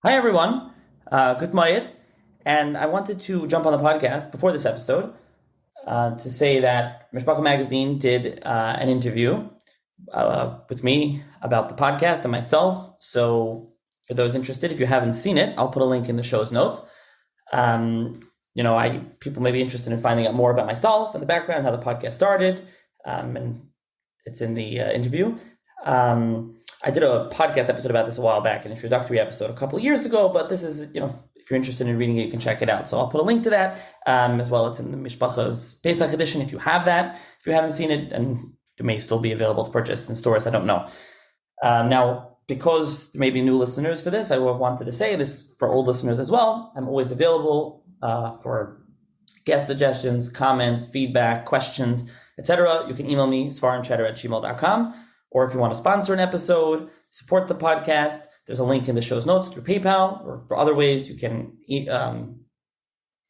Hi, everyone. Good Mayed. And I wanted to jump on the podcast before this episode to say that Mishpacha Magazine did an interview with me about the podcast and myself. So, for those interested, if you haven't seen it, I'll put a link in the show's notes. People may be interested in finding out more about myself and the background, how the podcast started, and it's in the interview. I did a podcast episode about this a while back, an introductory episode a couple of years ago, but this is, if you're interested in reading it, you can check it out. So I'll put a link to that as well. It's in the Mishpacha's Pesach edition if you have that. If you haven't seen it, and it may still be available to purchase in stores, I don't know. Now, because there may be new listeners for this, I wanted to say this for old listeners as well. I'm always available for guest suggestions, comments, feedback, questions, etc. You can email me, svarimchatter@gmail.com. Or if you want to sponsor an episode, support the podcast, there's a link in the show's notes through PayPal, or for other ways, you can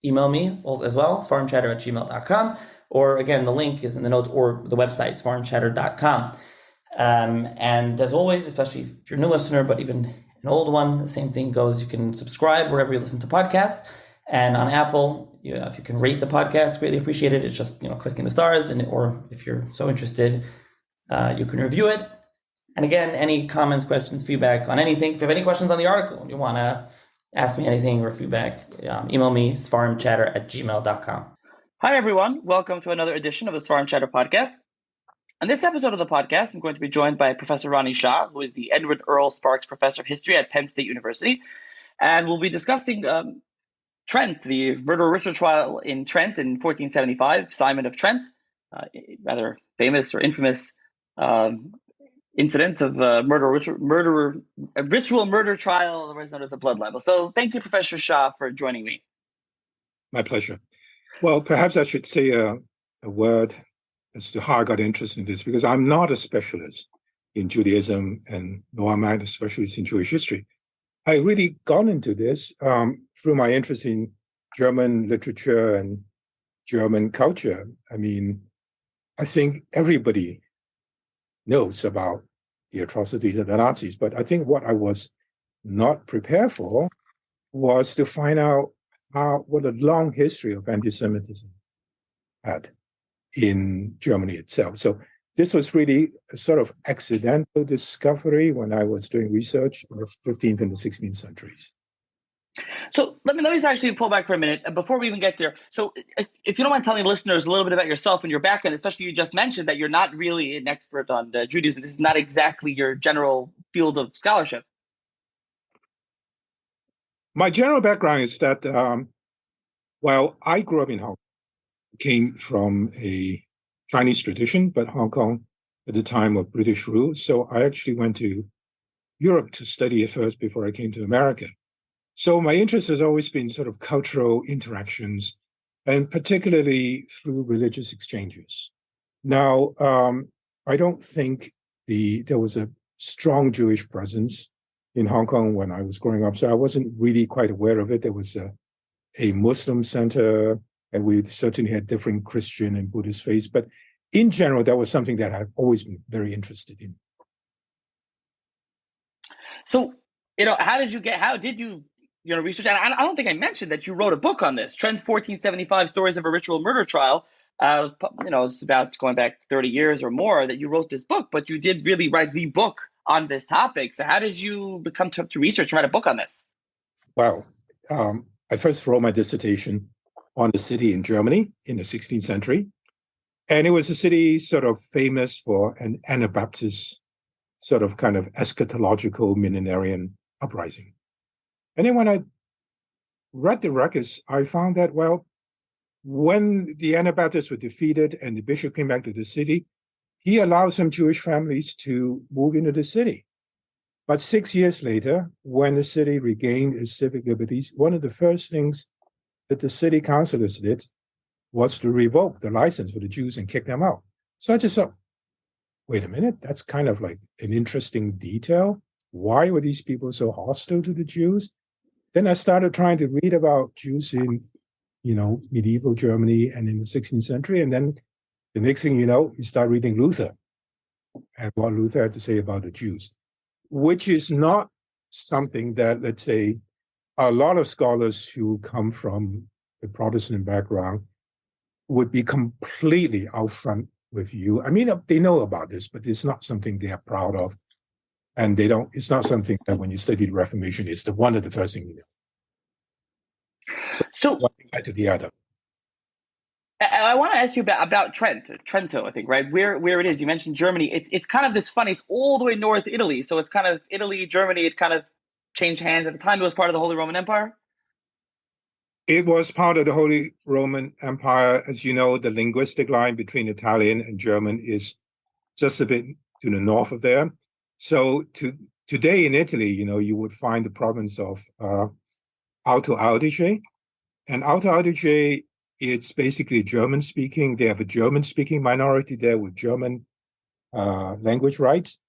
email me as well, svarimchatter@gmail.com. Or again, the link is in the notes or the website, svarimchatter.com. And as always, especially if you're a new listener, but even an old one, the same thing goes. You can subscribe wherever you listen to podcasts. And on Apple, if you can rate the podcast, greatly appreciated. It's just clicking the stars, or if you're so interested, you can review it. And again, any comments, questions, feedback on anything. If you have any questions on the article, you want to ask me anything or feedback, email me, svarimchatter@gmail.com. Hi, everyone. Welcome to another edition of the Svarim Chatter podcast. On this episode of the podcast, I'm going to be joined by Professor Ronnie Hsia, who is the Edward Earl Sparks Professor of History at Penn State University. And we'll be discussing Trent, the murder ritual trial in Trent in 1475, Simon of Trent, rather famous or infamous incident of ritual murder trial, otherwise known as a blood libel. So thank you, Professor Hsia, for joining me. My pleasure. Well, perhaps I should say a word as to how I got interested in this, because I'm not a specialist in Judaism, and nor am I a specialist in Jewish history. I really got into this through my interest in German literature and German culture. I mean, I think everybody knows about the atrocities of the Nazis, but I think what I was not prepared for was to find out what a long history of anti-Semitism had in Germany itself. So this was really a sort of accidental discovery when I was doing research in the 15th and the 16th centuries. So let me actually pull back for a minute before we even get there. So if you don't mind telling listeners a little bit about yourself and your background, especially you just mentioned that you're not really an expert on Judaism. This is not exactly your general field of scholarship. My general background is that, I grew up in Hong Kong. Came from a Chinese tradition, but Hong Kong at the time of British rule. So I actually went to Europe to study it first before I came to America. So my interest has always been sort of cultural interactions, and particularly through religious exchanges. Now, I don't think there was a strong Jewish presence in Hong Kong when I was growing up, so I wasn't really quite aware of it. There was a Muslim center, and we certainly had different Christian and Buddhist faiths. But in general, that was something that I've always been very interested in. So, how did you research? And I don't think I mentioned that you wrote a book on this, Trent 1475 Stories of a Ritual Murder Trial. It's about going back 30 years or more that you wrote this book, but you did really write the book on this topic. So how did you become to research, write a book on this? Well, I first wrote my dissertation on the city in Germany in the 16th century. And it was a city sort of famous for an Anabaptist sort of kind of eschatological millenarian uprising. And then when I read the records, I found that, when the Anabaptists were defeated and the bishop came back to the city, he allowed some Jewish families to move into the city. But 6 years later, when the city regained its civic liberties, one of the first things that the city councilors did was to revoke the license for the Jews and kick them out. So I just thought, wait a minute, that's kind of like an interesting detail. Why were these people so hostile to the Jews? Then I started trying to read about Jews in, medieval Germany and in the 16th century. And then the next thing you know, you start reading Luther and what Luther had to say about the Jews, which is not something that, let's say, a lot of scholars who come from the Protestant background would be completely out front with you. I mean, they know about this, but it's not something they are proud of. And they don't, it's not something that when you study the Reformation, it's one of the first things you know. So one thing led to the other. I want to ask you about Trento, I think, right? Where it is. You mentioned Germany. It's kind of this funny, it's all the way north Italy. So it's kind of Italy, Germany, it kind of changed hands. At the time, it was part of the Holy Roman Empire. It was part of the Holy Roman Empire. As you know, the linguistic line between Italian and German is just a bit to the north of there. So today in Italy, you would find the province of Alto Adige. And Alto Adige, it's basically German speaking. They have a German speaking minority there with German language rights.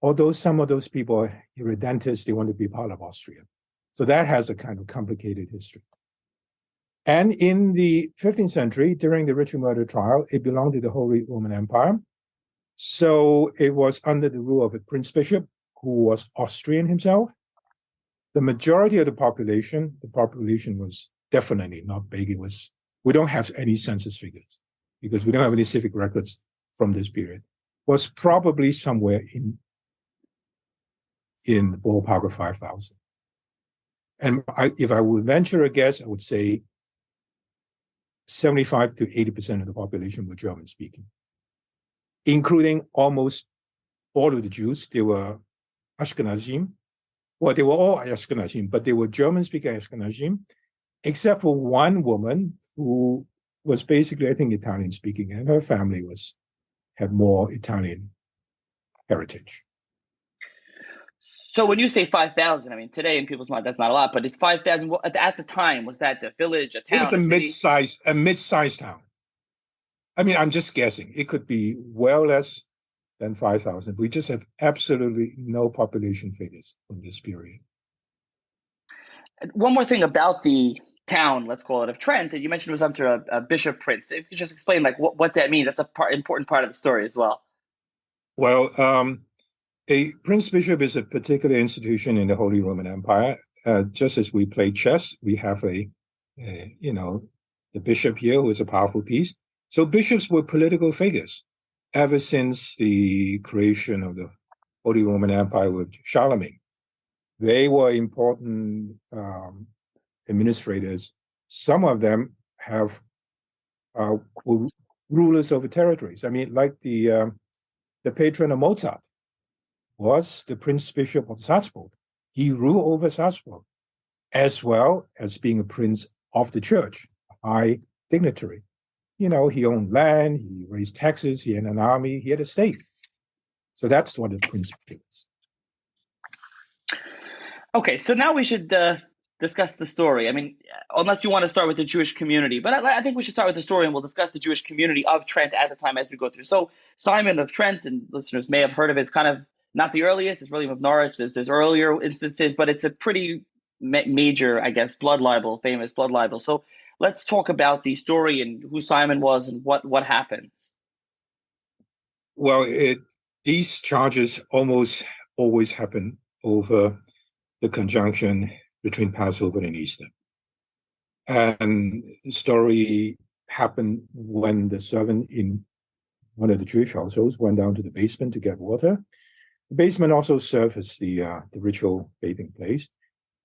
Although some of those people are irredentists, they want to be part of Austria. So that has a kind of complicated history. And in the 15th century, during the Richard murder trial, it belonged to the Holy Roman Empire. So it was under the rule of a prince bishop who was Austrian himself. The majority of the population was definitely not big. We don't have any census figures because we don't have any civic records from this period. Was probably somewhere in the ballpark of 5,000. And if I would venture a guess, I would say 75 to 80% of the population were German speaking, including almost all of the Jews. They were Ashkenazim. Well, they were all Ashkenazim, but they were German-speaking Ashkenazim, except for one woman who was basically, I think, Italian-speaking, and her family had more Italian heritage. So when you say 5,000, I mean, today in people's mind, that's not a lot, but it's 5,000. At the time, was that a village, a town? It was a mid-sized town. I mean, I'm just guessing. It could be well less than 5,000. We just have absolutely no population figures from this period. One more thing about the town, let's call it, of Trent, that you mentioned was under a bishop prince. If you could just explain what that means, that's important part of the story as well. Well, a prince bishop is a particular institution in the Holy Roman Empire. Just as we play chess, we have the bishop here who is a powerful piece. So bishops were political figures ever since the creation of the Holy Roman Empire with Charlemagne. They were important administrators. Some of them were rulers over territories. I mean, like the patron of Mozart was the Prince Bishop of Salzburg. He ruled over Salzburg, as well as being a prince of the church, a high dignitary. He owned land, he raised taxes, he had an army, he had a state. So that's what the prince is. Okay, so now we should discuss the story. I mean, unless you want to start with the Jewish community, but I think we should start with the story and we'll discuss the Jewish community of Trent at the time as we go through. So Simon of Trent, and listeners may have heard of it, it's kind of not the earliest, it's William of Norwich. There's earlier instances, but it's a pretty major, I guess, famous blood libel. So let's talk about the story and who Simon was and what happens. Well, these charges almost always happen over the conjunction between Passover and Easter. And the story happened when the servant in one of the Jewish households went down to the basement to get water. The basement also served as the ritual bathing place.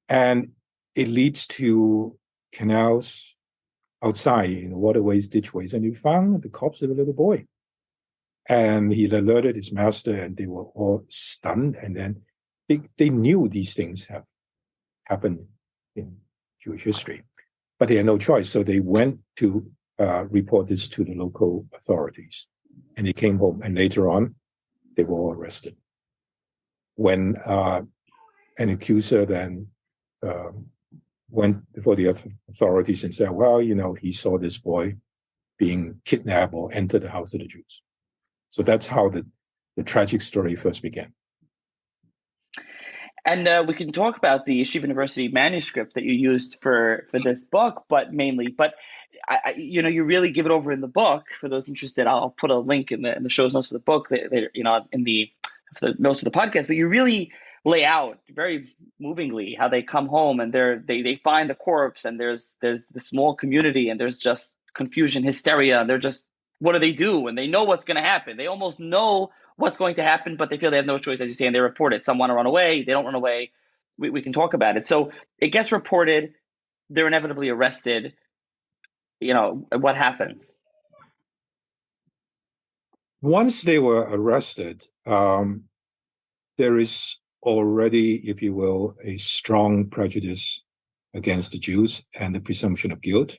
And it leads to canals outside, waterways, ditchways. And he found the corpse of a little boy. And he alerted his master, and they were all stunned. And then they knew these things have happened in Jewish history, but they had no choice. So they went to report this to the local authorities, and they came home. And later on, they were all arrested. When an accuser then went before the authorities and said, well, he saw this boy being kidnapped or enter the house of the Jews. So that's how the tragic story first began. And we can talk about the Yeshiva University manuscript that you used for this book, but you really give it over in the book. For those interested, I'll put a link in the show's notes of the book, for the notes of the podcast. But you really lay out very movingly how they come home and they find the corpse, and there's the small community, and there's just confusion, hysteria. They're just, what do they do? And they know what's going to happen. They almost know what's going to happen, but they feel they have no choice, as you say, and they report it. Some want to run away. They don't run away. We can talk about it. So it gets reported. They're inevitably arrested. What happens? Once they were arrested, there is already, if you will, a strong prejudice against the Jews and the presumption of guilt.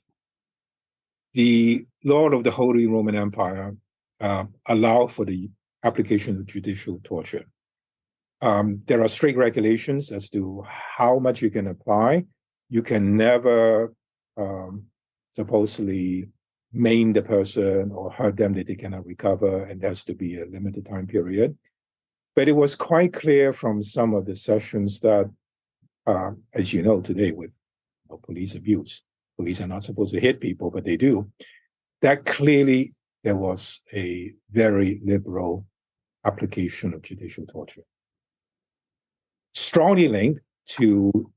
The law of the Holy Roman Empire allowed for the application of judicial torture. There are strict regulations as to how much you can apply. You can never supposedly maim the person or hurt them that they cannot recover, and there has to be a limited time period. But it was quite clear from some of the sessions that, as you know, today with police abuse, police are not supposed to hit people, but they do, that clearly there was a very liberal application of judicial torture. Strongly linked to,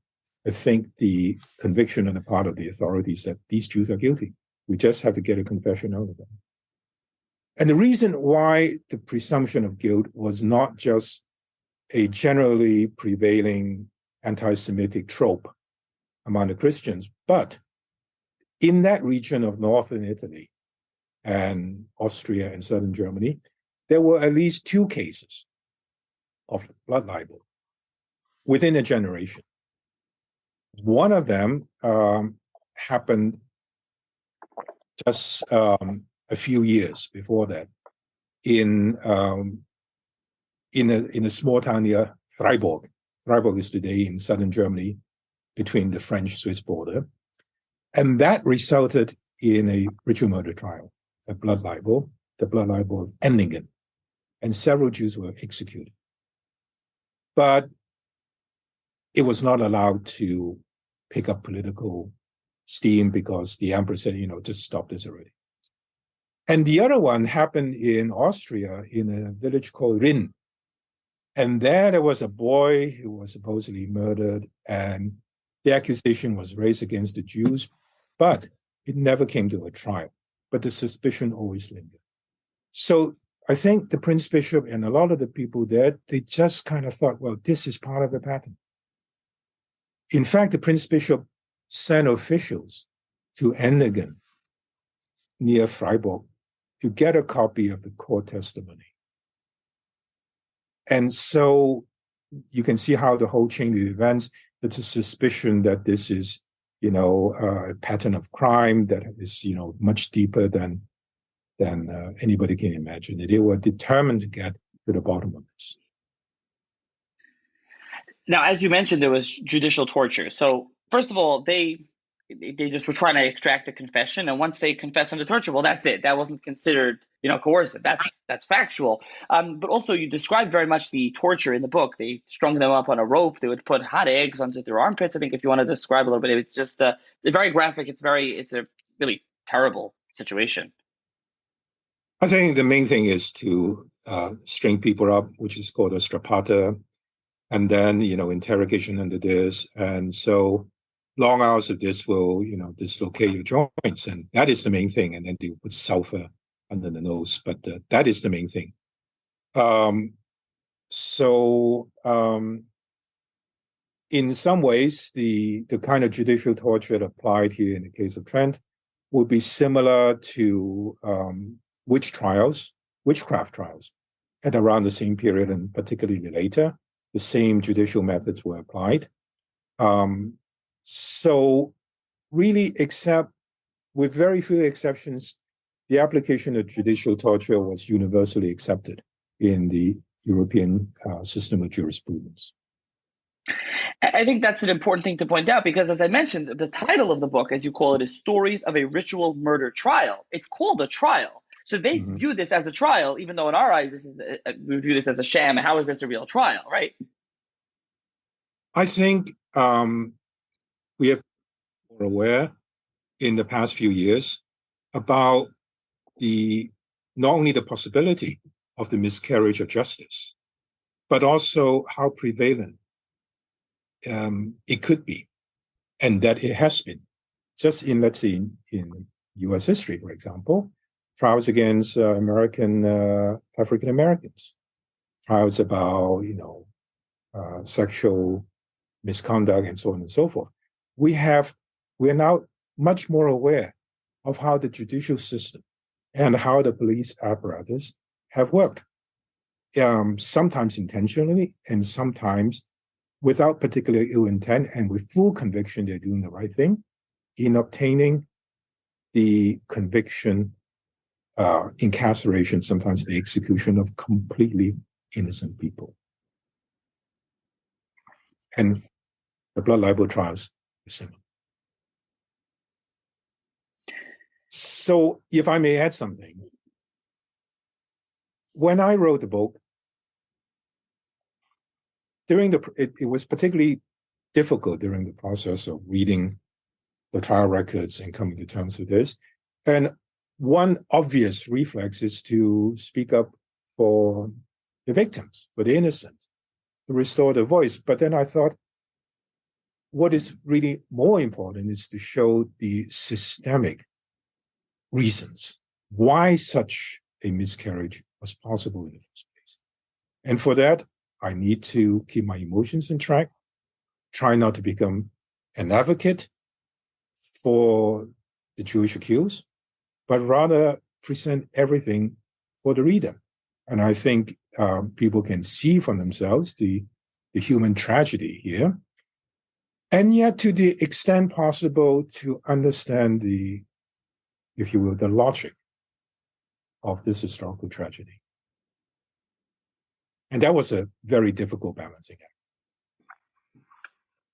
I think, the conviction on the part of the authorities that these Jews are guilty. We just have to get a confession out of them. And the reason why the presumption of guilt was not just a generally prevailing anti-Semitic trope among the Christians, but in that region of northern Italy and Austria and southern Germany, there were at least 2 cases of blood libel within a generation. One of them happened just a few years before that in a small town near Freiburg. Freiburg is today in southern Germany, between the French-Swiss border. And that resulted in a ritual murder trial, a blood libel, the blood libel of Enningen. And several Jews were executed. But it was not allowed to pick up political steam because the emperor said, just stop this already. And the other one happened in Austria in a village called Rinn. And there was a boy who was supposedly murdered, and the accusation was raised against the Jews, but it never came to a trial. But the suspicion always lingered. So I think the Prince Bishop and a lot of the people there, they just kind of thought, well, this is part of a pattern. In fact, the Prince Bishop sent officials to Enningen near Freiburg to get a copy of the court testimony. And so you can see how the whole chain of events, it's a suspicion that this is, a pattern of crime that is, much deeper than anybody can imagine. They were determined to get to the bottom of this. Now, as you mentioned, there was judicial torture. So first of all, they just were trying to extract a confession, and once they confess under torture, well, that's it. That wasn't considered, coercive. That's factual. But also, you described very much the torture in the book. They strung them up on a rope. They would put hot eggs onto their armpits. I think if you want to describe a little bit, it's just very graphic. It's a really terrible situation. I think the main thing is to string people up, which is called a strapata, and then interrogation under this, and so long hours of this will, dislocate your joints, and that is the main thing. And then they put sulfur under the nose, but that is the main thing. In some ways, the kind of judicial torture applied here in the case of Trent would be similar to witchcraft trials, at around the same period, and particularly later, the same judicial methods were applied. So really, except with very few exceptions, the application of judicial torture was universally accepted in the European system of jurisprudence. I think that's an important thing to point out, because as I mentioned, the title of the book, as you call it, is Stories of a Ritual Murder Trial. It's called a trial. So they view this as a trial, even though in our eyes, we view this as a sham. How is this a real trial, right? I think we have been more aware in the past few years about not only the possibility of the miscarriage of justice, but also how prevalent it could be, and that it has been. Just in, let's say, in U.S. history, for example, trials against American African Americans, trials about sexual misconduct and so on and so forth. We are now much more aware of how the judicial system and how the police apparatus have worked, sometimes intentionally and sometimes without particular ill intent and with full conviction they're doing the right thing in obtaining the conviction, incarceration, sometimes the execution of completely innocent people. And the blood libel trials are similar. So if I may add something, when I wrote the book, it was particularly difficult during the process of reading the trial records and coming to terms with this. And one obvious reflex is to speak up for the victims, for the innocent, to restore the voice. But then I thought, what is really more important is to show the systemic reasons why such a miscarriage was possible in the first place. And for that, I need to keep my emotions in track, try not to become an advocate for the Jewish accused, but rather present everything for the reader. And I think people can see for themselves the human tragedy here, and yet to the extent possible to understand the, if you will, the logic of this historical tragedy. And that was a very difficult balancing act.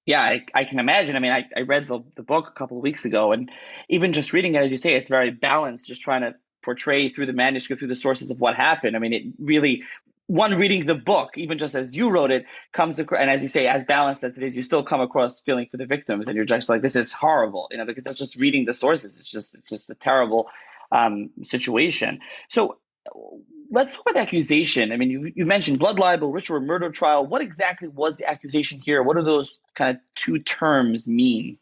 Yeah, I can imagine. I mean, I read the book a couple of weeks ago, and even just reading it, as you say, it's very balanced, just trying to portray through the manuscript, through the sources of what happened. I mean, it really, one reading the book, even just as you wrote it, comes across, and as you say, as balanced as it is, you still come across feeling for the victims, and you're just like, this is horrible, because that's just reading the sources. It's just a terrible situation. So let's talk about the accusation. I mean, you mentioned blood libel, ritual murder trial. What exactly was the accusation here? What do those kind of two terms mean?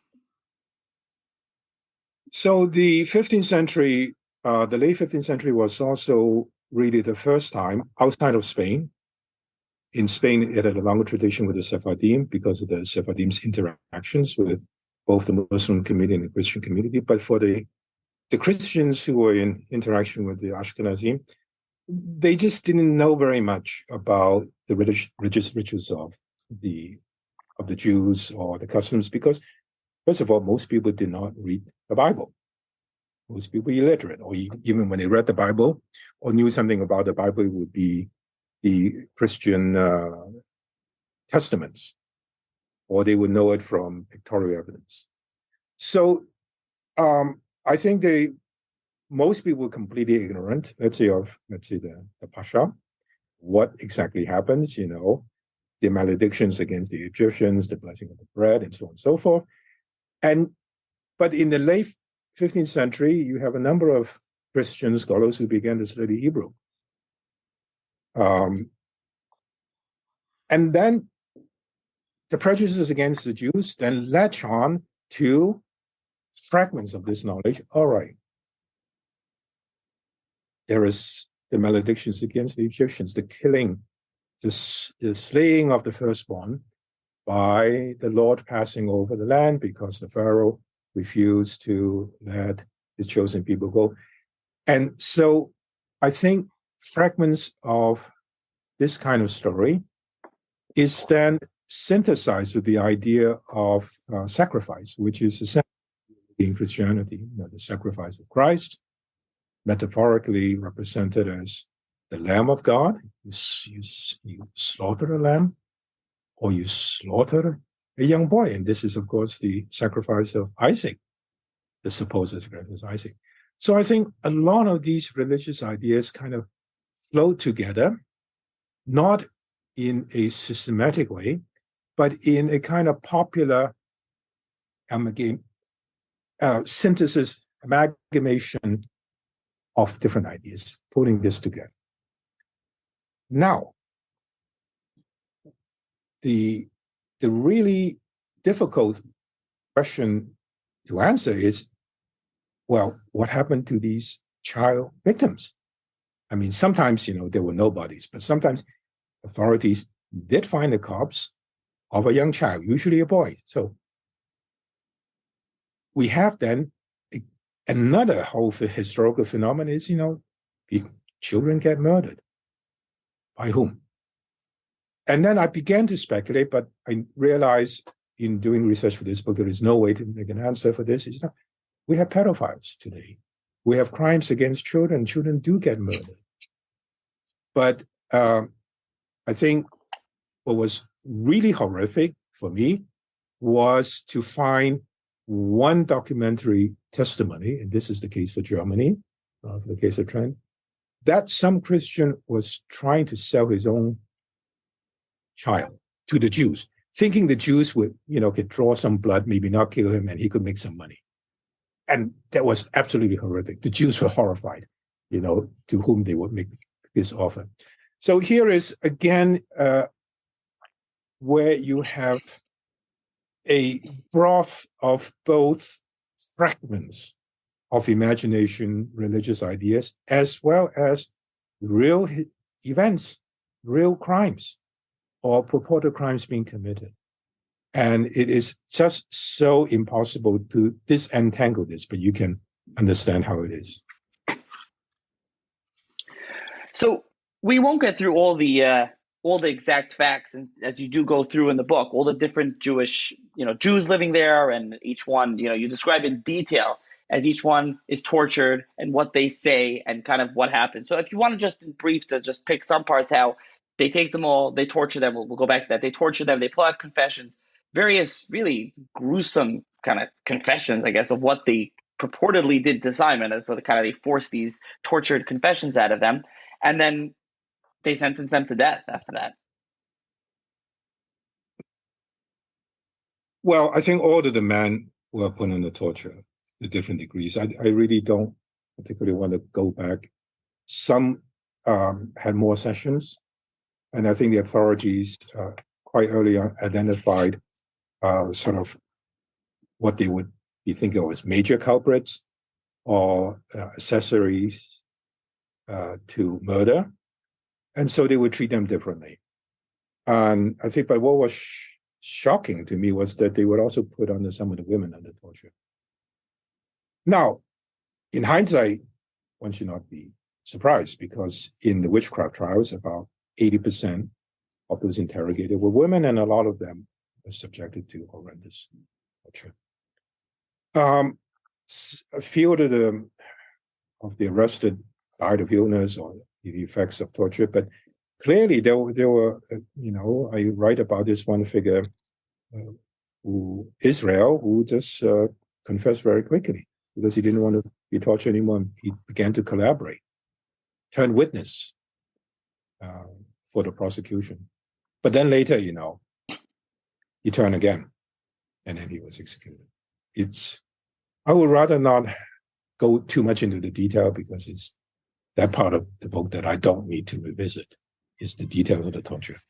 So the 15th century, the late 15th century was also really the first time outside of Spain. In Spain, it had a longer tradition with the Sephardim because of the Sephardim's interactions with both the Muslim community and the Christian community. But for the Christians who were in interaction with the Ashkenazim, they just didn't know very much about the religious rituals of the Jews or the customs, because first of all, most people did not read the Bible. Most people were illiterate, or even when they read the Bible or knew something about the Bible, it would be the Christian testaments, or they would know it from pictorial evidence. So I think most people were completely ignorant, let's say the Pasha, what exactly happens, the maledictions against the Egyptians, the blessing of the bread, and so on and so forth. But in the late 15th century, you have a number of Christian scholars who began to study Hebrew. And then the prejudices against the Jews then latch on to fragments of this knowledge. All right, there is the maledictions against the Egyptians, the killing, the slaying of the firstborn by the Lord passing over the land because the Pharaoh refused to let his chosen people go. And so I think fragments of this kind of story is then synthesized with the idea of sacrifice, which is essentially in Christianity, the sacrifice of Christ, metaphorically represented as the Lamb of God. You slaughter a lamb, or you slaughter a young boy. And this is, of course, the sacrifice of Isaac, the supposed sacrifice of Isaac. So I think a lot of these religious ideas kind of flow together, not in a systematic way, but in a kind of popular synthesis, amalgamation of different ideas, putting this together. Now, the really difficult question to answer is, well, what happened to these child victims? I mean, sometimes, there were nobodies, but sometimes authorities did find the corpse of a young child, usually a boy. So we have then another whole historical phenomenon is, children get murdered. By whom? And then I began to speculate, but I realized in doing research for this book, there is no way to make an answer for this. We have pedophiles today. We have crimes against children. Children do get murdered. But I think what was really horrific for me was to find one documentary testimony, and this is the case for Germany, for the case of Trent, that some Christian was trying to sell his own child to the Jews, thinking the Jews would, could draw some blood, maybe not kill him, and he could make some money. And that was absolutely horrific. The Jews were horrified, to whom they would make this offer. So here is, again, where you have a broth of both fragments of imagination, religious ideas, as well as real events, real crimes, or purported crimes being committed. And it is just so impossible to disentangle this, but you can understand how it is. So we won't get through all the exact facts, and as you do go through in the book, all the different Jews living there, and each one, you describe in detail as each one is tortured and what they say and kind of what happens. So if you want to just in brief to just pick some parts, how they take them all, they torture them. We'll go back to that. They torture them. They pull out confessions, various really gruesome kind of confessions, I guess, of what they purportedly did to Simon. That's what they force these tortured confessions out of them. And then they sentence them to death after that. Well, I think all of the men were put under torture to different degrees. I really don't particularly want to go back. Some had more sessions, and I think the authorities quite early on identified sort of what they would be thinking of as major culprits or accessories to murder. And so they would treat them differently. And I think, but what was shocking to me was that they would also put under some of the women under torture. Now, in hindsight, one should not be surprised, because in the witchcraft trials, about 80% of those interrogated were women, and a lot of them were subjected to horrendous torture. A few of the arrested died of illness or the effects of torture, but clearly there were, I write about this one figure, Israel, who just confessed very quickly because he didn't want to be tortured anymore. He began to collaborate, turn witness for the prosecution. But then later, he turned again, and then he was executed. I would rather not go too much into the detail, because it's that part of the book that I don't need to revisit, is the details of the torture.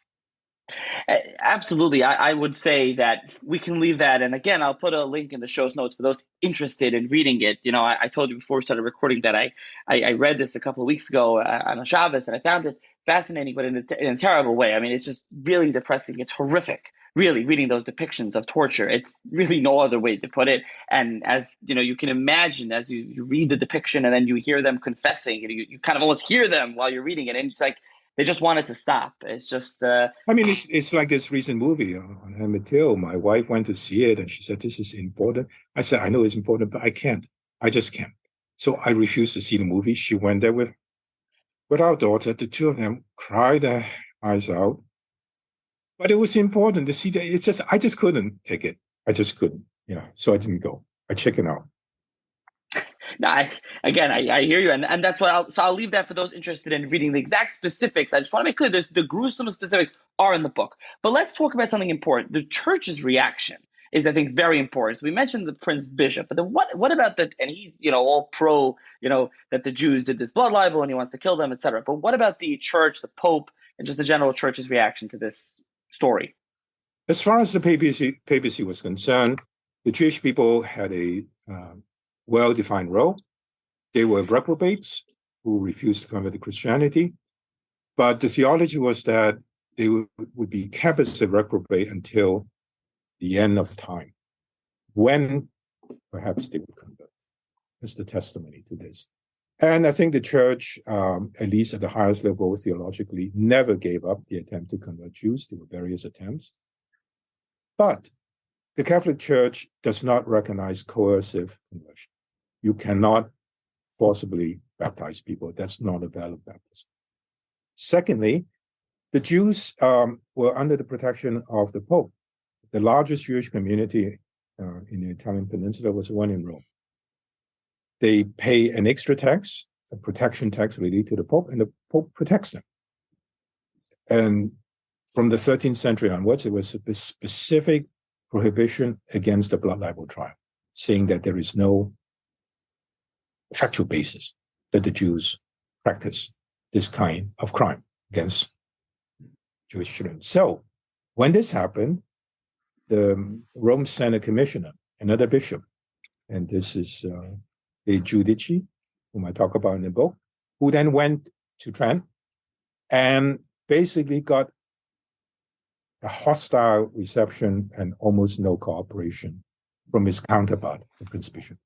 Absolutely. I would say that we can leave that. And again, I'll put a link in the show's notes for those interested in reading it. I told you before we started recording that I read this a couple of weeks ago on a Shabbos, and I found it fascinating, but in a terrible way. I mean, it's just really depressing. It's horrific, really, reading those depictions of torture. It's really no other way to put it. And as you can imagine, as you read the depiction and then you hear them confessing, and you kind of almost hear them while you're reading it, and it's like they just want it to stop. It's just I mean, it's like this recent movie on Emmett Till. My wife went to see it, and she said, "This is important." I said, "I know it's important, but I can't. I just can't." So I refused to see the movie. She went there with our daughter. The two of them cried their eyes out. But it was important to see that. It's just, I just couldn't take it. I just couldn't, so I didn't go. I chickened out. No, I hear you. And that's why I'll leave that for those interested in reading the exact specifics. I just want to make clear the gruesome specifics are in the book. But let's talk about something important. The church's reaction is, I think, very important. So we mentioned the Prince Bishop, but then what about and he's, all pro, that the Jews did this blood libel and he wants to kill them, etc. But what about the church, the Pope, and just the general church's reaction to this story? As far as the papacy was concerned, the Jewish people had a well-defined role. They were reprobates who refused to convert to Christianity, but the theology was that they would be kept as a reprobate until the end of time, when perhaps they would convert. That's the testimony to this. And I think the church, at least at the highest level theologically, never gave up the attempt to convert Jews. There were various attempts. But the Catholic Church does not recognize coercive conversion. You cannot forcibly baptize people. That's not a valid baptism. Secondly, the Jews were under the protection of the Pope. The largest Jewish community in the Italian peninsula was the one in Rome. They pay an extra tax, a protection tax really, to the Pope, and the Pope protects them. And from the 13th century onwards, it was a specific prohibition against the blood libel trial, saying that there is no factual basis that the Jews practice this kind of crime against Jewish children. So when this happened, the Rome sent a commissioner, another bishop, and this is a Giudici, whom I talk about in the book, who then went to Trent and basically got a hostile reception and almost no cooperation from his counterpart, the Prince Bishop.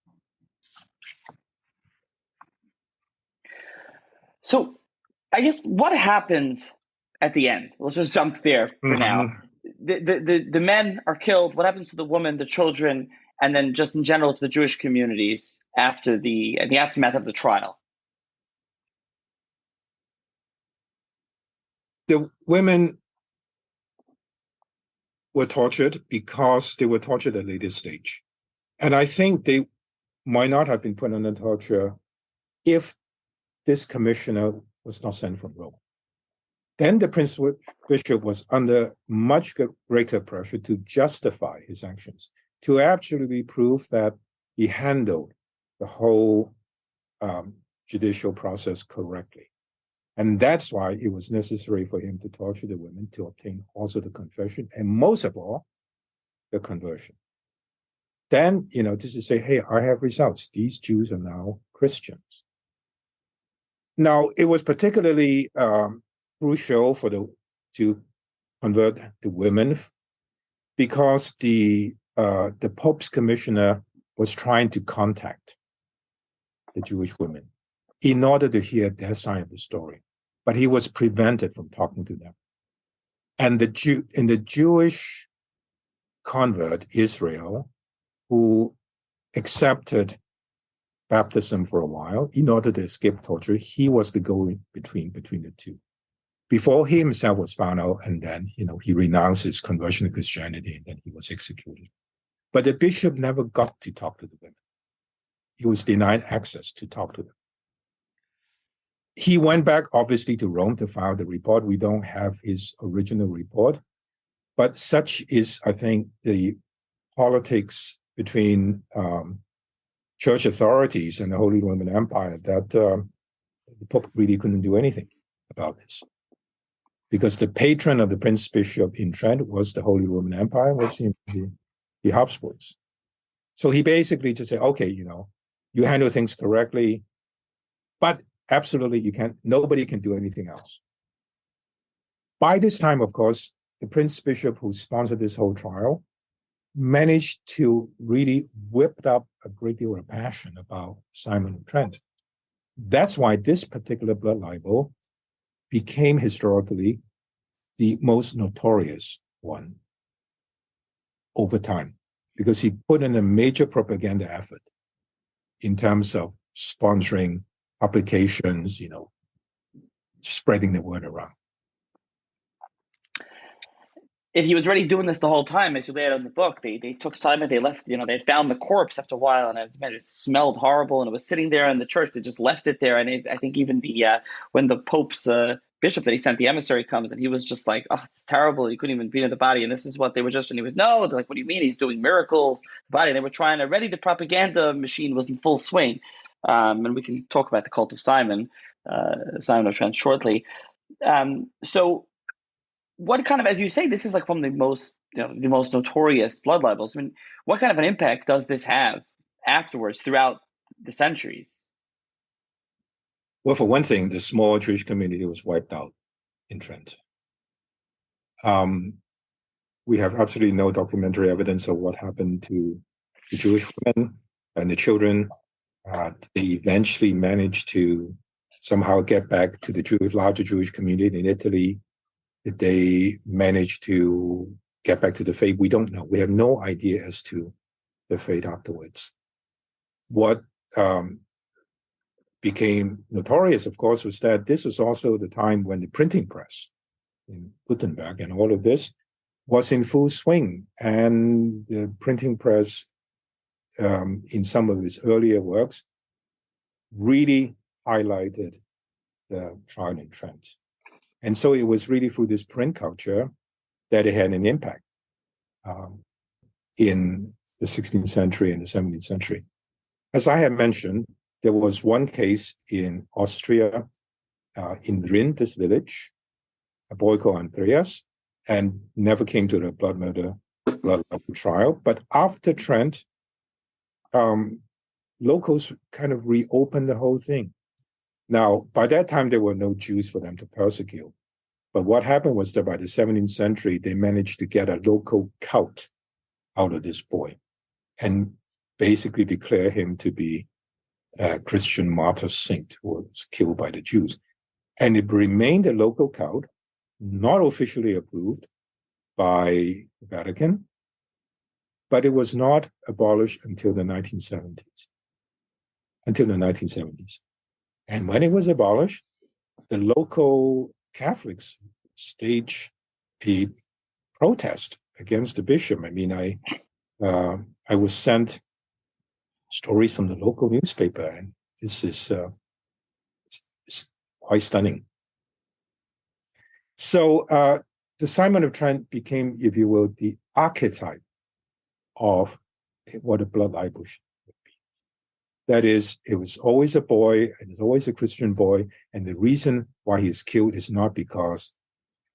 So I guess what happens at the end? Let's just jump there for now. The men are killed. What happens to the woman, the children, and then just in general to the Jewish communities after the aftermath of the trial? The women were tortured because they were tortured at a later stage. And I think they might not have been put under torture if this commissioner was not sent from Rome. Then the Prince Bishop was under much greater pressure to justify his actions, to actually prove that he handled the whole judicial process correctly. And that's why it was necessary for him to torture the women to obtain also the confession, and most of all, the conversion. Then, just to say, hey, I have results. These Jews are now Christians. Now, it was particularly crucial to convert the women because the Pope's commissioner was trying to contact the Jewish women in order to hear their side of the story. But he was prevented from talking to them. And the Jewish convert, Israel, who accepted baptism for a while in order to escape torture, he was the go-between between the two. Before he himself was found out, and then, he renounced his conversion to Christianity, and then he was executed. But the bishop never got to talk to the women. He was denied access to talk to them. He went back, obviously, to Rome to file the report. We don't have his original report, but such is, I think, the politics between church authorities and the Holy Roman Empire that the Pope really couldn't do anything about this. Because the patron of the Prince Bishop in Trent was the Holy Roman Empire, was the Habsburgs. So he basically just said, okay, you handle things correctly, but absolutely nobody can do anything else. By this time, of course, the Prince Bishop who sponsored this whole trial managed to really whip up a great deal of passion about Simon of Trent. That's why this particular blood libel became historically the most notorious one over time, because he put in a major propaganda effort in terms of sponsoring publications, spreading the word around. If he was already doing this the whole time, as you lay out in the book, they took Simon, they left, they found the corpse after a while, and it smelled horrible, and it was sitting there in the church. They just left it there, and I think even when the Pope's bishop that he sent, the emissary, comes, and he was just like, oh, it's terrible. He couldn't even be in the body, and this is what they were just, and he was, no, they're like, what do you mean? He's doing miracles, the body. And they were trying already, the propaganda machine was in full swing. And we can talk about the cult of Simon of Trent shortly. So what kind of, as you say, this is like from the most the most notorious blood libels. I mean, what kind of an impact does this have afterwards throughout the centuries? Well, for one thing, the small Jewish community was wiped out in Trent. We have absolutely no documentary evidence of what happened to the Jewish women and the children. They eventually managed to somehow get back to the larger Jewish community in Italy. Did they manage to get back to the faith? We don't know. We have no idea as to the fate afterwards. What became notorious, of course, was that this was also the time when the printing press in Gutenberg and all of this was in full swing. And the printing press, in some of its earlier works, really highlighted the trial in Trent. And so it was really through this print culture that it had an impact in the 16th century and the 17th century. As I have mentioned, there was one case in Austria, in Rinn, this village, a boy called Andreas, and never came to the blood libel trial. But after Trent, locals kind of reopened the whole thing. Now, by that time, there were no Jews for them to persecute. But what happened was that by the 17th century, they managed to get a local cult out of this boy and basically declare him to be a Christian martyr saint who was killed by the Jews. And it remained a local cult, not officially approved by the Vatican, but it was not abolished until the 1970s. And when it was abolished, the local Catholics staged a protest against the bishop. I mean, I was sent stories from the local newspaper, and this is quite stunning. So the Simon of Trent became, if you will, the archetype of what a blood libel would be. That is, it was always a boy, and it's always a Christian boy, and the reason why he is killed is not because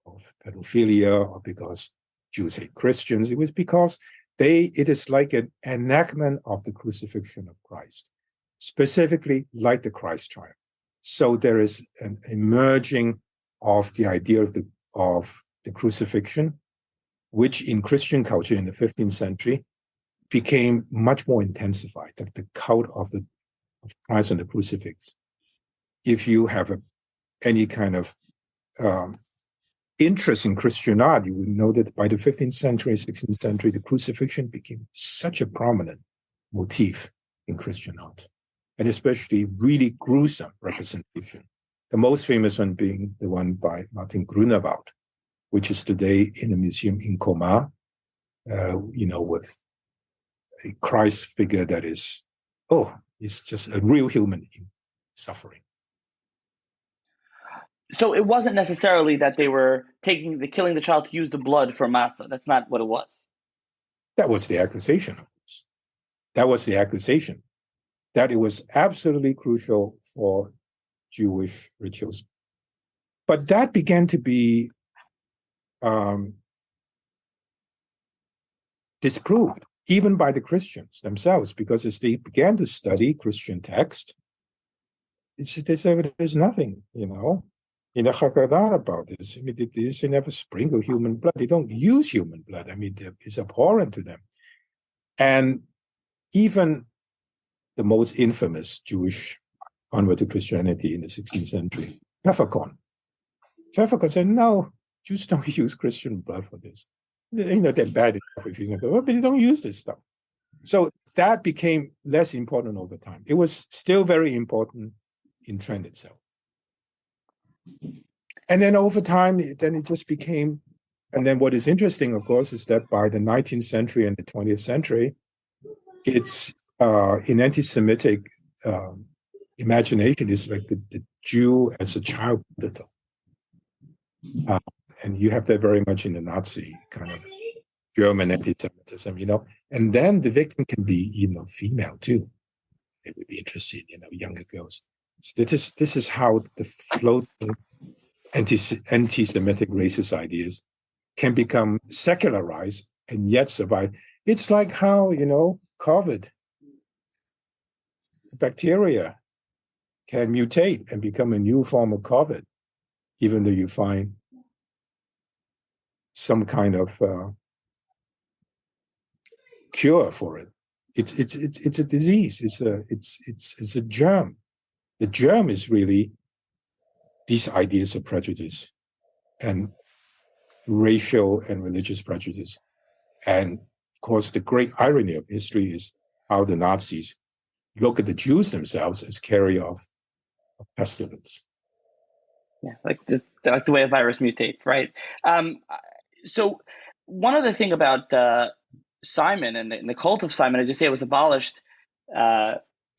of pedophilia or because Jews hate Christians. It was because it is like an enactment of the crucifixion of Christ, specifically like the Christ trial. So there is an emerging of the idea of the crucifixion, which in Christian culture in the 15th century became much more intensified, like the cult of Christ on the crucifix. If you have any kind of interest in Christian art, you will know that by the 15th century, 16th century, the crucifixion became such a prominent motif in Christian art, and especially really gruesome representation. The most famous one being the one by Martin Grunewald, which is today in a museum in Colmar, with a Christ figure that is, it's just a real human in suffering. So it wasn't necessarily that they were killing the child to use the blood for matzah. That's not what it was. That was the accusation, of course. That was the accusation, that it was absolutely crucial for Jewish rituals. But that began to be disproved, even by the Christians themselves, because as they began to study Christian text, they said there's nothing, in the Haggadah about this. I mean, they never sprinkle human blood. They don't use human blood. I mean, it's abhorrent to them. And even the most infamous Jewish convert to Christianity in the 16th century, Pfefferkorn said, no, Jews don't use Christian blood for this. They're bad enough if but they don't use this stuff. So that became less important over time. It was still very important in Trent itself. And then over time, then it just became, and then what is interesting, of course, is that by the 19th century and the 20th century, it's in anti-Semitic imagination, is like the Jew as a child predator. And you have that very much in the Nazi kind of German anti-Semitism, and then the victim can be, female too. They would be interested, younger girls. So this is how the floating anti-Semitic racist ideas can become secularized and yet survive. It's like how, COVID, bacteria can mutate and become a new form of COVID, even though you find some kind of cure for it. It's a disease. It's a germ. The germ is really these ideas of prejudice and racial and religious prejudice. And of course, the great irony of history is how the Nazis look at the Jews themselves as carrier of pestilence. Yeah, like the way a virus mutates, right? So one other thing about Simon and the cult of Simon, as you say, it was abolished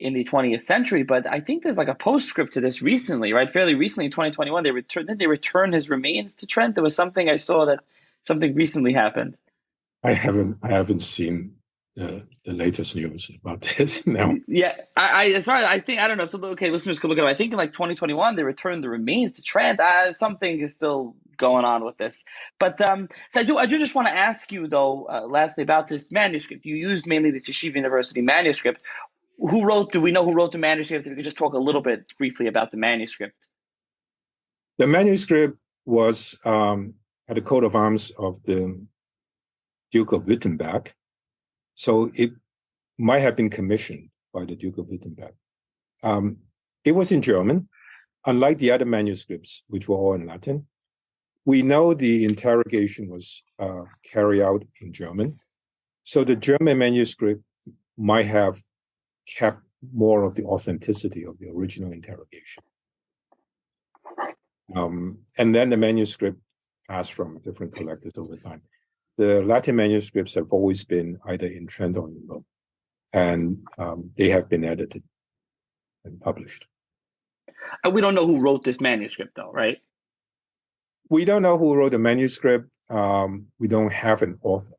in the 20th century, but I think there's like a postscript to this recently, right? Fairly recently in 2021, they returned his remains to Trent. There was something I saw that something recently happened. I haven't seen the latest news about this now. Yeah, as far as I think, I don't know if okay, listeners could look it up. I think in like 2021 they returned the remains to Trent. Something is still going on with this, but so I do just want to ask you though, lastly about this manuscript. You used mainly this Yeshiva University manuscript. Do we know who wrote the manuscript? If you could just talk a little bit briefly about the manuscript. The manuscript was at the coat of arms of the Duke of Wittenberg. So it might have been commissioned by the Duke of Wittenberg. It was in German, unlike the other manuscripts, which were all in Latin. We know the interrogation was carried out in German. So the German manuscript might have kept more of the authenticity of the original interrogation. And then the manuscript passed from different collectors over time. The Latin manuscripts have always been either in Trent or in Rome, and they have been edited and published. We don't know who wrote this manuscript, though, right? We don't know who wrote the manuscript. We don't have an author.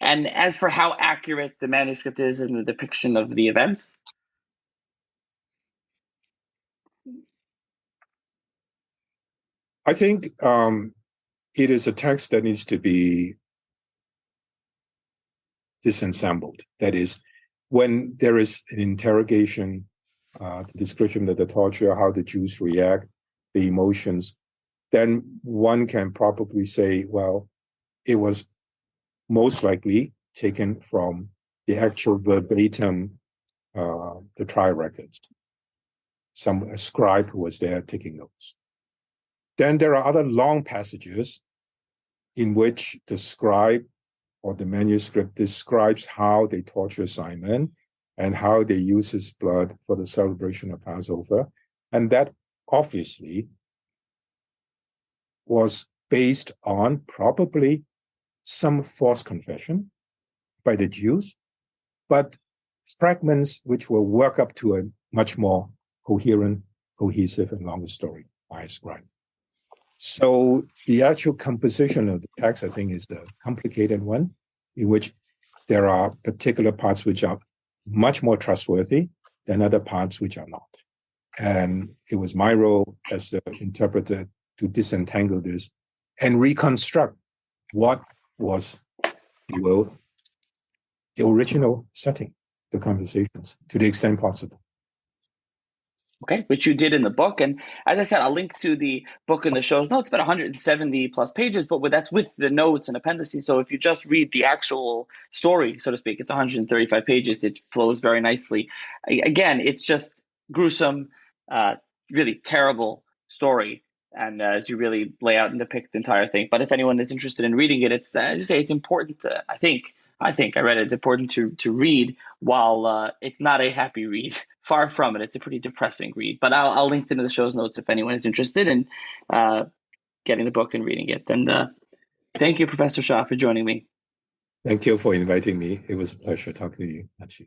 And as for how accurate the manuscript is in the depiction of the events? I think it is a text that needs to be disassembled. That is, when there is an interrogation, the description of the torture, how the Jews react, the emotions, then one can probably say, well, it was most likely taken from the actual verbatim, the trial records. A scribe who was there taking notes. Then there are other long passages in which the scribe or the manuscript describes how they torture Simon and how they use his blood for the celebration of Passover. And that obviously was based on probably some false confession by the Jews, but fragments which will work up to a much more coherent, cohesive, and longer story by a scribe. So the actual composition of the text, I think, is the complicated one, in which there are particular parts which are much more trustworthy than other parts which are not. And it was my role as the interpreter to disentangle this and reconstruct what was the original setting, the conversations, to the extent possible. Okay, which you did in the book. And as I said, I'll link to the book in the show's notes. It's about 170 plus pages, but that's with the notes and appendices. So if you just read the actual story, so to speak, it's 135 pages. It flows very nicely. Again, it's just gruesome, really terrible story. And as you really lay out and depict the entire thing. But if anyone is interested in reading it, it's as you say, it's important to, I think I read it. It's important to read while it's not a happy read. Far from it. It's a pretty depressing read. But I'll link to the show's notes if anyone is interested in getting the book and reading it. And thank you, Professor Hsia, for joining me. Thank you for inviting me. It was a pleasure talking to you, actually.